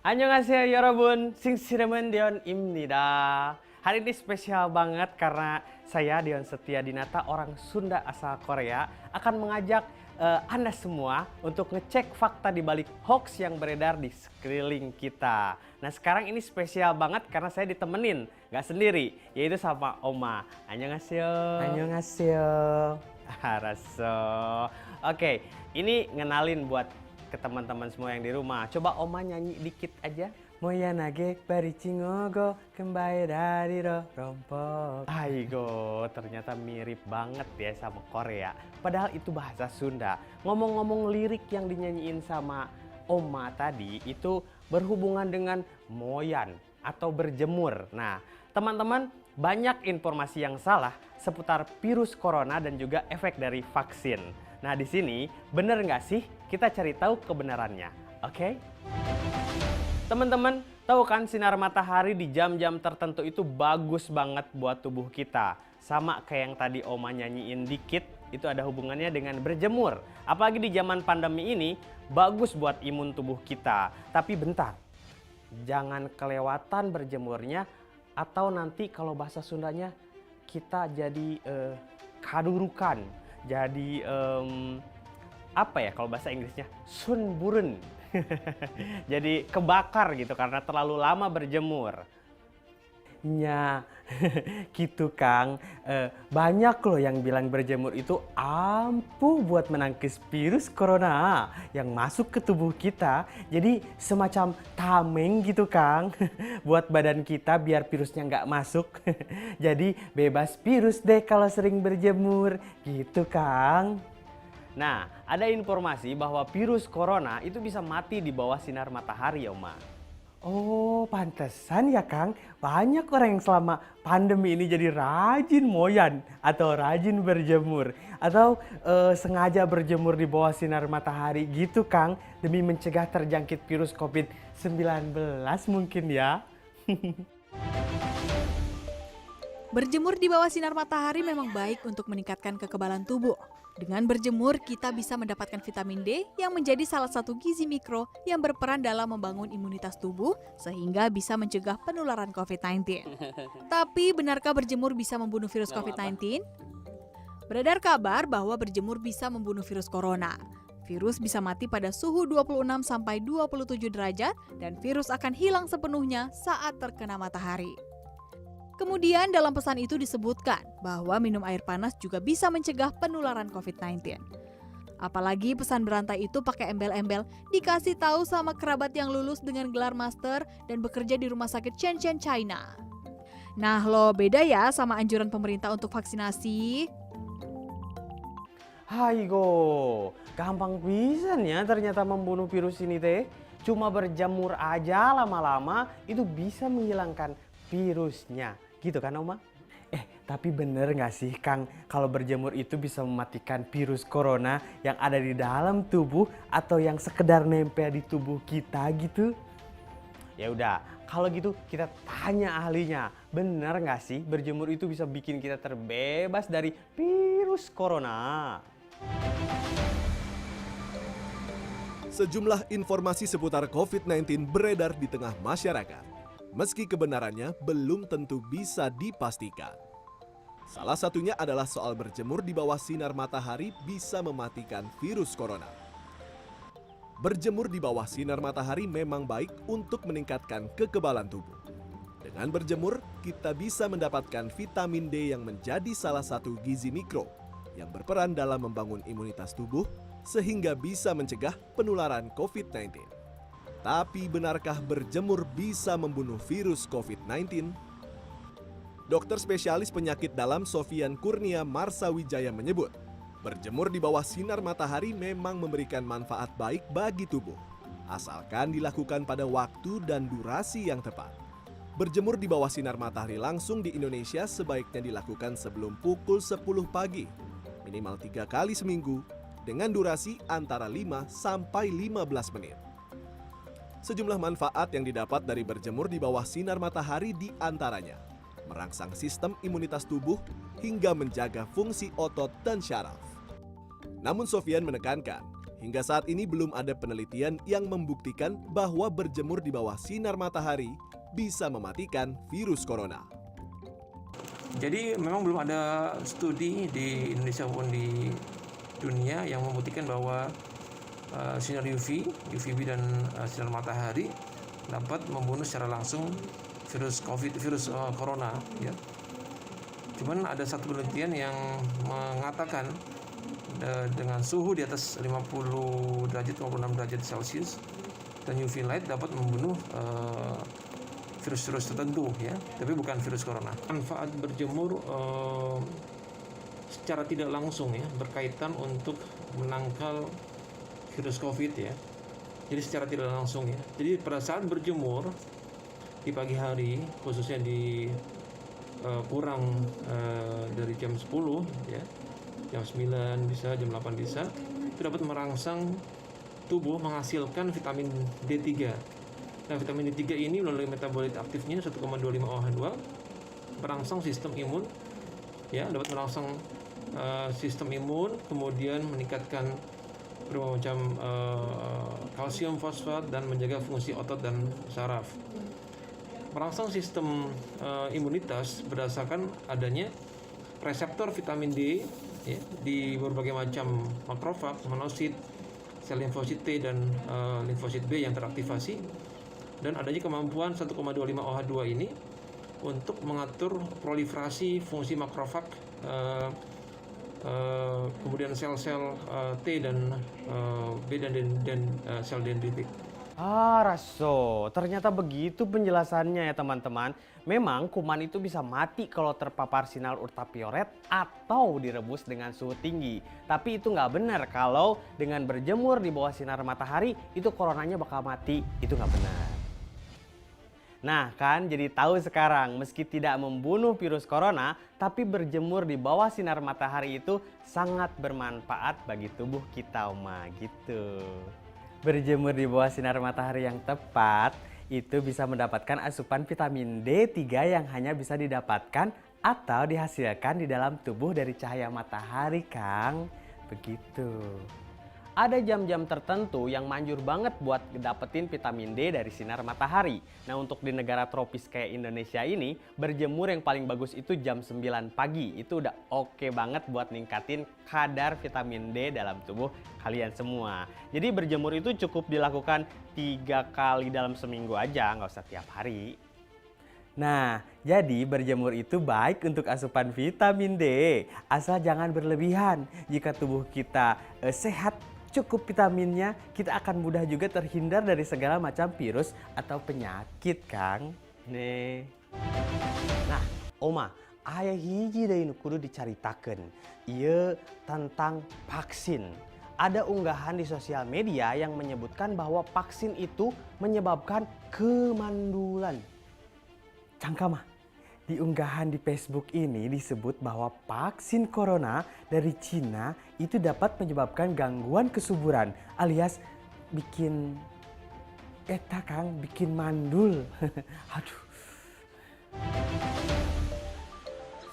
Annyeonghaseyo 여러분, 싱시레문 Dion입니다. Hari ini spesial banget karena saya Dion Setia Dinata, orang Sunda asal Korea, akan mengajak Anda semua untuk ngecek fakta di balik hoax yang beredar di sekeliling kita. Nah sekarang ini spesial banget karena saya ditemenin, nggak sendiri, yaitu sama Oma. Annyeonghaseyo. Annyeonghaseyo. Haraso. Oke, ini ngenalin buat ke teman-teman semua yang di rumah. Coba Oma nyanyi dikit aja. Moya nage bari cingogo kembae dari rompok. Aigo, ternyata mirip banget ya sama Korea. Padahal itu bahasa Sunda. Ngomong-ngomong lirik yang dinyanyiin sama Oma tadi itu berhubungan dengan moyan atau berjemur. Nah, teman-teman, banyak informasi yang salah seputar virus corona dan juga efek dari vaksin. Nah, di sini bener nggak sih? Kita cari tahu kebenarannya, oke? Teman-teman, tahu kan sinar matahari di jam-jam tertentu itu bagus banget buat tubuh kita. Sama kayak yang tadi Oma nyanyiin dikit, itu ada hubungannya dengan berjemur. Apalagi di zaman pandemi ini, bagus buat imun tubuh kita. Tapi bentar, jangan kelewatan berjemurnya atau nanti kalau bahasa Sundanya kita jadi kadurukan. Jadi apa ya kalau bahasa Inggrisnya, sunburn. Jadi kebakar gitu karena terlalu lama berjemur. Nya, gitu Kang. Banyak loh yang bilang berjemur itu ampuh buat menangkis virus corona yang masuk ke tubuh kita. Jadi semacam tameng gitu Kang. Buat badan kita biar virusnya nggak masuk. Jadi bebas virus deh kalau sering berjemur. Gitu Kang. Nah, ada informasi bahwa virus corona itu bisa mati di bawah sinar matahari ya, Oma. Oh, pantesan ya Kang. Banyak orang yang selama pandemi ini jadi rajin moyan atau rajin berjemur. Atau sengaja berjemur di bawah sinar matahari gitu Kang. Demi mencegah terjangkit virus COVID-19 mungkin ya. Berjemur di bawah sinar matahari memang baik untuk meningkatkan kekebalan tubuh. Dengan berjemur, kita bisa mendapatkan vitamin D yang menjadi salah satu gizi mikro yang berperan dalam membangun imunitas tubuh sehingga bisa mencegah penularan COVID-19. Tapi benarkah berjemur bisa membunuh virus COVID-19? Beredar kabar bahwa berjemur bisa membunuh virus corona. Virus bisa mati pada suhu 26 sampai 27 derajat dan virus akan hilang sepenuhnya saat terkena matahari. Kemudian dalam pesan itu disebutkan bahwa minum air panas juga bisa mencegah penularan COVID-19. Apalagi pesan berantai itu pakai embel-embel dikasih tahu sama kerabat yang lulus dengan gelar master dan bekerja di rumah sakit Shenzhen, China. Nah lo beda ya sama anjuran pemerintah untuk vaksinasi. Haigo, gampang pisan ya ternyata membunuh virus ini teh. Cuma berjemur aja lama-lama itu bisa menghilangkan virusnya. Gitu kan Oma? Tapi bener gak sih Kang, kalau berjemur itu bisa mematikan virus corona yang ada di dalam tubuh atau yang sekedar nempel di tubuh kita gitu? Ya udah, kalau gitu kita tanya ahlinya. Bener gak sih berjemur itu bisa bikin kita terbebas dari virus corona? Sejumlah informasi seputar COVID-19 beredar di tengah masyarakat. Meski kebenarannya belum tentu bisa dipastikan. Salah satunya adalah soal berjemur di bawah sinar matahari bisa mematikan virus corona. Berjemur di bawah sinar matahari memang baik untuk meningkatkan kekebalan tubuh. Dengan berjemur, kita bisa mendapatkan vitamin D yang menjadi salah satu gizi mikro yang berperan dalam membangun imunitas tubuh sehingga bisa mencegah penularan COVID-19. Tapi benarkah berjemur bisa membunuh virus COVID-19? Dokter spesialis penyakit dalam Sofian Kurnia Marsawijaya menyebut, berjemur di bawah sinar matahari memang memberikan manfaat baik bagi tubuh, asalkan dilakukan pada waktu dan durasi yang tepat. Berjemur di bawah sinar matahari langsung di Indonesia sebaiknya dilakukan sebelum pukul 10 pagi, minimal 3 kali seminggu, dengan durasi antara 5 sampai 15 menit. Sejumlah manfaat yang didapat dari berjemur di bawah sinar matahari di antaranya merangsang sistem imunitas tubuh hingga menjaga fungsi otot dan syaraf. Namun Sofian menekankan, Hingga saat ini belum ada penelitian yang membuktikan bahwa berjemur di bawah sinar matahari bisa mematikan virus corona. Jadi memang belum ada studi di Indonesia maupun di dunia yang membuktikan bahwa sinar UV, UVB dan sinar matahari dapat membunuh secara langsung virus corona. Ya. Cuman ada satu penelitian yang mengatakan dengan suhu di atas 50 derajat 56 derajat Celcius dan UV light dapat membunuh virus-virus tertentu, ya, tapi bukan virus corona. Manfaat berjemur secara tidak langsung ya berkaitan untuk menangkal virus COVID ya. Jadi secara tidak langsung ya. Jadi pada saat berjemur di pagi hari, khususnya di kurang dari jam 10 ya, jam 9 bisa, jam 8 bisa, itu dapat merangsang tubuh menghasilkan vitamin D3. Nah, vitamin D3 ini melalui metabolit aktifnya 1,25 OH2 merangsang sistem imun, ya, dapat merangsang sistem imun, kemudian meningkatkan berbagai macam kalsium, fosfat, dan menjaga fungsi otot dan saraf. Merangsang sistem imunitas berdasarkan adanya reseptor vitamin D ya, di berbagai macam makrofag, monosit, sel limfosit T dan limfosit B yang teraktivasi, dan adanya kemampuan 1,25 OH2 ini untuk mengatur proliferasi fungsi makrofag, kemudian sel-sel T dan B dan sel dendritik. Raso, ternyata begitu penjelasannya ya teman-teman. Memang kuman itu bisa mati kalau terpapar sinar ultraviolet atau direbus dengan suhu tinggi. Tapi itu nggak benar kalau dengan berjemur di bawah sinar matahari itu coronanya bakal mati. Itu nggak benar. Nah kan jadi tahu sekarang, meski tidak membunuh virus corona, tapi berjemur di bawah sinar matahari itu sangat bermanfaat bagi tubuh kita, Oma, gitu. Berjemur di bawah sinar matahari yang tepat itu bisa mendapatkan asupan vitamin D3 yang hanya bisa didapatkan atau dihasilkan di dalam tubuh dari cahaya matahari, Kang. Begitu. Ada jam-jam tertentu yang manjur banget buat dapetin vitamin D dari sinar matahari. Nah, untuk di negara tropis kayak Indonesia ini, berjemur yang paling bagus itu jam 9 pagi. Itu udah oke banget buat ningkatin kadar vitamin D dalam tubuh kalian semua. Jadi berjemur itu cukup dilakukan 3 kali dalam seminggu aja, nggak usah tiap hari. Nah, jadi berjemur itu baik untuk asupan vitamin D. Asal jangan berlebihan. Jika tubuh kita sehat, cukup vitaminnya, kita akan mudah juga terhindar dari segala macam virus atau penyakit, Kang. Nih. Nah, Oma, aya hiji deui nu kudu dicaritakeun. Ieu tentang vaksin. Ada unggahan di sosial media yang menyebutkan bahwa vaksin itu menyebabkan kemandulan. Cangka mah, di unggahan di Facebook ini disebut bahwa vaksin corona dari Cina itu dapat menyebabkan gangguan kesuburan alias bikin bikin mandul. Aduh.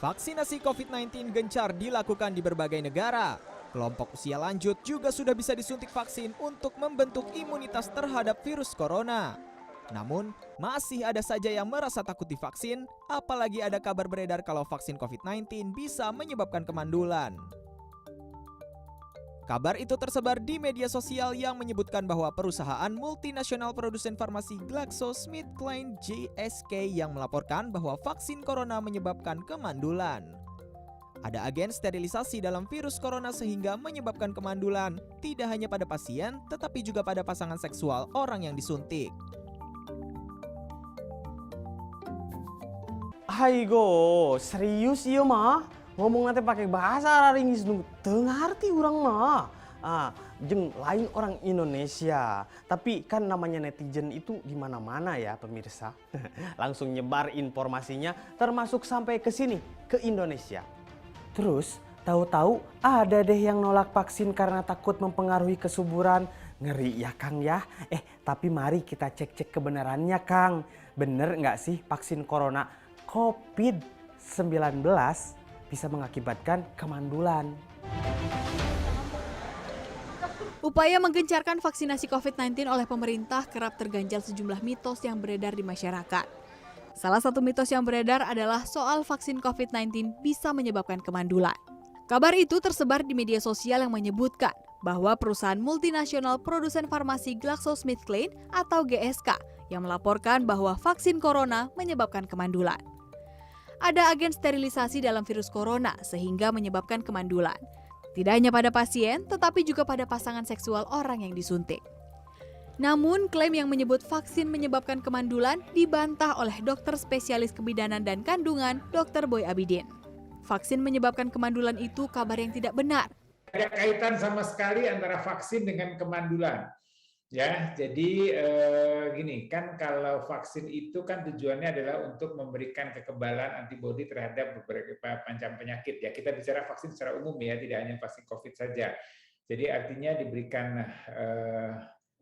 Vaksinasi COVID-19 gencar dilakukan di berbagai negara. Kelompok usia lanjut juga sudah bisa disuntik vaksin untuk membentuk imunitas terhadap virus corona. Namun, masih ada saja yang merasa takut divaksin, apalagi ada kabar beredar kalau vaksin COVID-19 bisa menyebabkan kemandulan. Kabar itu tersebar di media sosial yang menyebutkan bahwa perusahaan multinasional produsen farmasi GlaxoSmithKline GSK yang melaporkan bahwa vaksin corona menyebabkan kemandulan. Ada agen sterilisasi dalam virus corona sehingga menyebabkan kemandulan tidak hanya pada pasien, tetapi juga pada pasangan seksual orang yang disuntik. Haigo, serius iya mah? Ngomong nanti pakai bahasa raringis nu teu ngarti urang mah. Jeung lain orang Indonesia. Tapi kan namanya netizen itu di mana-mana ya pemirsa. Langsung nyebar informasinya termasuk sampai ke sini, ke Indonesia. Terus tahu-tahu ada deh yang nolak vaksin karena takut mempengaruhi kesuburan. Ngeri ya Kang ya. Tapi mari kita cek-cek kebenarannya Kang. Bener nggak sih vaksin corona COVID-19 bisa mengakibatkan kemandulan? Upaya menggencarkan vaksinasi COVID-19 oleh pemerintah kerap terganjal sejumlah mitos yang beredar di masyarakat. Salah satu mitos yang beredar adalah soal vaksin COVID-19 bisa menyebabkan kemandulan. Kabar itu tersebar di media sosial yang menyebutkan bahwa perusahaan multinasional produsen farmasi GlaxoSmithKline atau GSK yang melaporkan bahwa vaksin corona menyebabkan kemandulan. Ada agen sterilisasi dalam virus corona sehingga menyebabkan kemandulan. Tidak hanya pada pasien, tetapi juga pada pasangan seksual orang yang disuntik. Namun, klaim yang menyebut vaksin menyebabkan kemandulan dibantah oleh dokter spesialis kebidanan dan kandungan, Dr. Boy Abidin. Vaksin menyebabkan kemandulan itu kabar yang tidak benar. Ada kaitan sama sekali antara vaksin dengan kemandulan. Ya, jadi gini kan, kalau vaksin itu kan tujuannya adalah untuk memberikan kekebalan antibodi terhadap beberapa macam penyakit. Ya, kita bicara vaksin secara umum ya, tidak hanya vaksin COVID saja. Jadi artinya diberikan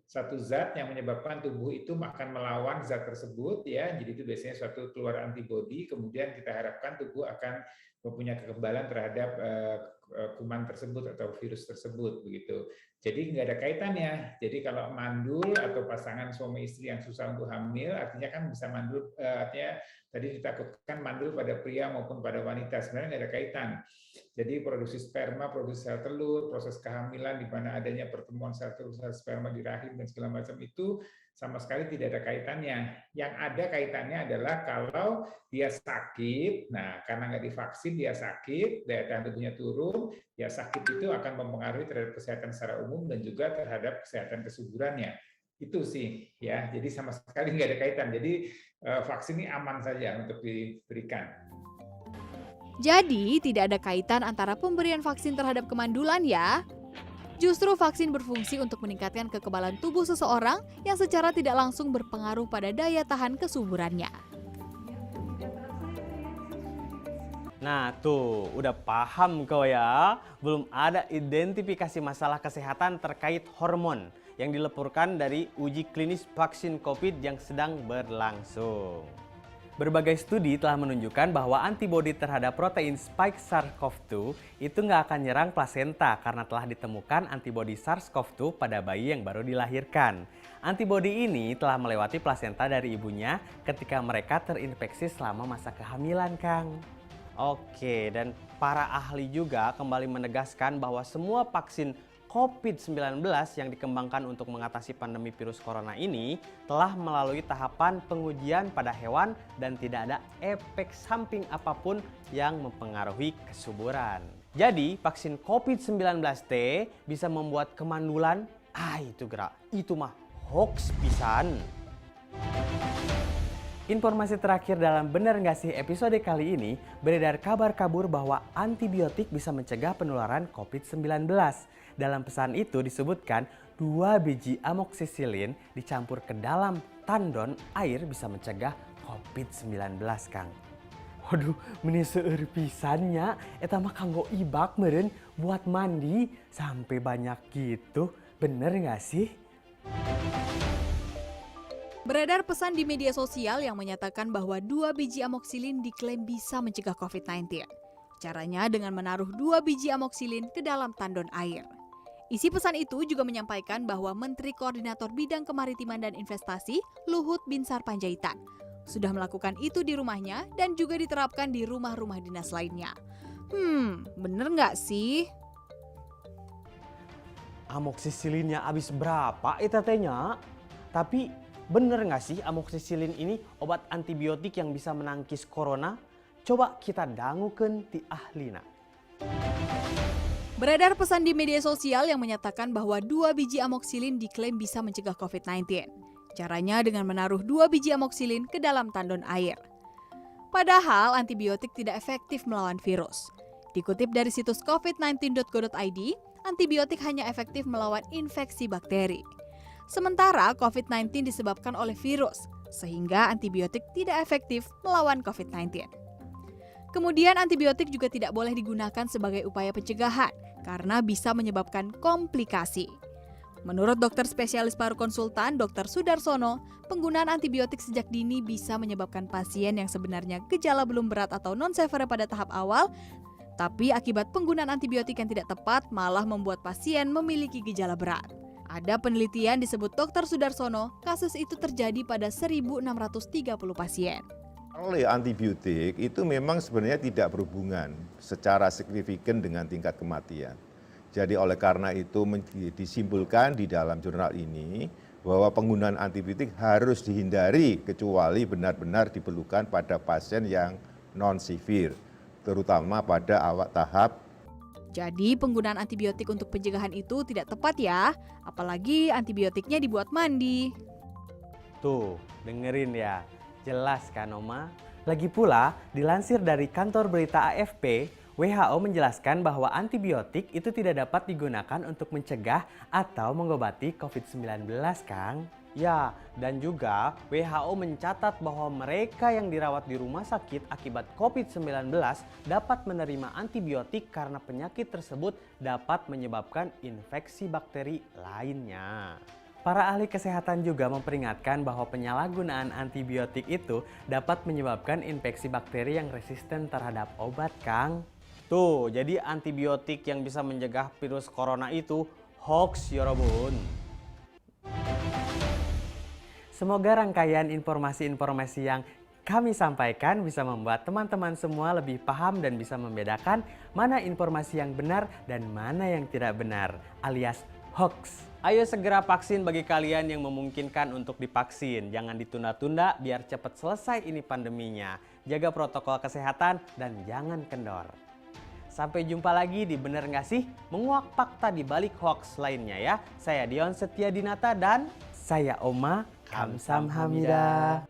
satu zat yang menyebabkan tubuh itu akan melawan zat tersebut ya. Jadi itu biasanya suatu keluar antibodi, kemudian kita harapkan tubuh akan mempunyai kekebalan terhadap kuman tersebut atau virus tersebut begitu. Jadi nggak ada kaitannya. Jadi kalau mandul atau pasangan suami istri yang susah untuk hamil, artinya kan bisa mandul. Artinya tadi ditakutkan mandul pada pria maupun pada wanita. Sebenarnya nggak ada kaitan. Jadi produksi sperma, produksi sel telur, proses kehamilan di mana adanya pertemuan sel telur, sel sperma di rahim dan segala macam itu sama sekali tidak ada kaitannya. Yang ada kaitannya adalah kalau dia sakit, nah karena nggak divaksin dia sakit, daya tahan tubuhnya turun, ya sakit itu akan mempengaruhi terhadap kesehatan secara umum dan juga terhadap kesehatan kesuburannya. Itu sih ya, jadi sama sekali nggak ada kaitan. Jadi vaksin ini aman saja untuk diberikan. Jadi, tidak ada kaitan antara pemberian vaksin terhadap kemandulan ya. Justru vaksin berfungsi untuk meningkatkan kekebalan tubuh seseorang yang secara tidak langsung berpengaruh pada daya tahan kesuburannya. Nah tuh, udah paham kau ya? Belum ada identifikasi masalah kesehatan terkait hormon yang dilepurkan dari uji klinis vaksin COVID yang sedang berlangsung. Berbagai studi telah menunjukkan bahwa antibodi terhadap protein spike SARS-CoV-2 itu nggak akan nyerang plasenta karena telah ditemukan antibodi SARS-CoV-2 pada bayi yang baru dilahirkan. Antibodi ini telah melewati plasenta dari ibunya ketika mereka terinfeksi selama masa kehamilan, Kang. Oke, dan para ahli juga kembali menegaskan bahwa semua vaksin COVID-19 yang dikembangkan untuk mengatasi pandemi virus corona ini telah melalui tahapan pengujian pada hewan dan tidak ada efek samping apapun yang mempengaruhi kesuburan. Jadi vaksin COVID-19T bisa membuat kemandulan, itu gerak, itu mah hoax pisan. Informasi terakhir dalam Bener Nggak Sih episode kali ini, beredar kabar kabur bahwa antibiotik bisa mencegah penularan COVID-19. Dalam pesan itu disebutkan 2 biji amoksisilin dicampur ke dalam tandon air bisa mencegah COVID-19, Kang. Waduh, meni seueur pisannya, eta mah kanggo ibak meureun buat mandi sampai banyak gitu. Bener nggak sih? Beredar pesan di media sosial yang menyatakan bahwa 2 biji amoksilin diklaim bisa mencegah COVID-19. Caranya dengan menaruh 2 biji amoksilin ke dalam tandon air. Isi pesan itu juga menyampaikan bahwa Menteri Koordinator Bidang Kemaritiman dan Investasi, Luhut Binsar Panjaitan, sudah melakukan itu di rumahnya dan juga diterapkan di rumah-rumah dinas lainnya. Bener nggak sih? Amoksisilinnya habis berapa eta tehnya? Tapi bener nggak sih amoksisilin ini obat antibiotik yang bisa menangkis corona? Coba kita dangukeun ti ahlina. Beredar pesan di media sosial yang menyatakan bahwa 2 biji amoksilin diklaim bisa mencegah COVID-19. Caranya dengan menaruh 2 biji amoksilin ke dalam tandon air. Padahal antibiotik tidak efektif melawan virus. Dikutip dari situs covid19.go.id, antibiotik hanya efektif melawan infeksi bakteri. Sementara COVID-19 disebabkan oleh virus, sehingga antibiotik tidak efektif melawan COVID-19. Kemudian antibiotik juga tidak boleh digunakan sebagai upaya pencegahan karena bisa menyebabkan komplikasi. Menurut dokter spesialis paru konsultan Dr. Sudarsono, penggunaan antibiotik sejak dini bisa menyebabkan pasien yang sebenarnya gejala belum berat atau non-severe pada tahap awal Tapi akibat penggunaan antibiotik yang tidak tepat malah membuat pasien memiliki gejala berat. Ada penelitian disebut Dr. Sudarsono, kasus itu terjadi pada 1.630 pasien. Oleh antibiotik itu memang sebenarnya tidak berhubungan secara signifikan dengan tingkat kematian. Jadi oleh karena itu disimpulkan di dalam jurnal ini bahwa penggunaan antibiotik harus dihindari kecuali benar-benar diperlukan pada pasien yang non-severe, terutama pada awal tahap. Jadi penggunaan antibiotik untuk pencegahan itu tidak tepat ya, apalagi antibiotiknya dibuat mandi. Tuh, dengerin ya. Jelas kan Oma? Lagi pula, dilansir dari kantor berita AFP, WHO menjelaskan bahwa antibiotik itu tidak dapat digunakan untuk mencegah atau mengobati COVID-19, Kang. Ya, dan juga WHO mencatat bahwa mereka yang dirawat di rumah sakit akibat COVID-19 dapat menerima antibiotik karena penyakit tersebut dapat menyebabkan infeksi bakteri lainnya. Para ahli kesehatan juga memperingatkan bahwa penyalahgunaan antibiotik itu dapat menyebabkan infeksi bakteri yang resisten terhadap obat, Kang. Tuh, jadi antibiotik yang bisa mencegah virus corona itu hoax ya Robun. Semoga rangkaian informasi-informasi yang kami sampaikan bisa membuat teman-teman semua lebih paham dan bisa membedakan mana informasi yang benar dan mana yang tidak benar, alias hoax. Ayo segera vaksin bagi kalian yang memungkinkan untuk divaksin. Jangan ditunda-tunda biar cepat selesai ini pandeminya. Jaga protokol kesehatan dan jangan kendor. Sampai jumpa lagi di Bener Nggak Sih? Menguak fakta di balik hoax lainnya ya. Saya Dion Setiadinata dan Saya Oma Kamsahamnida.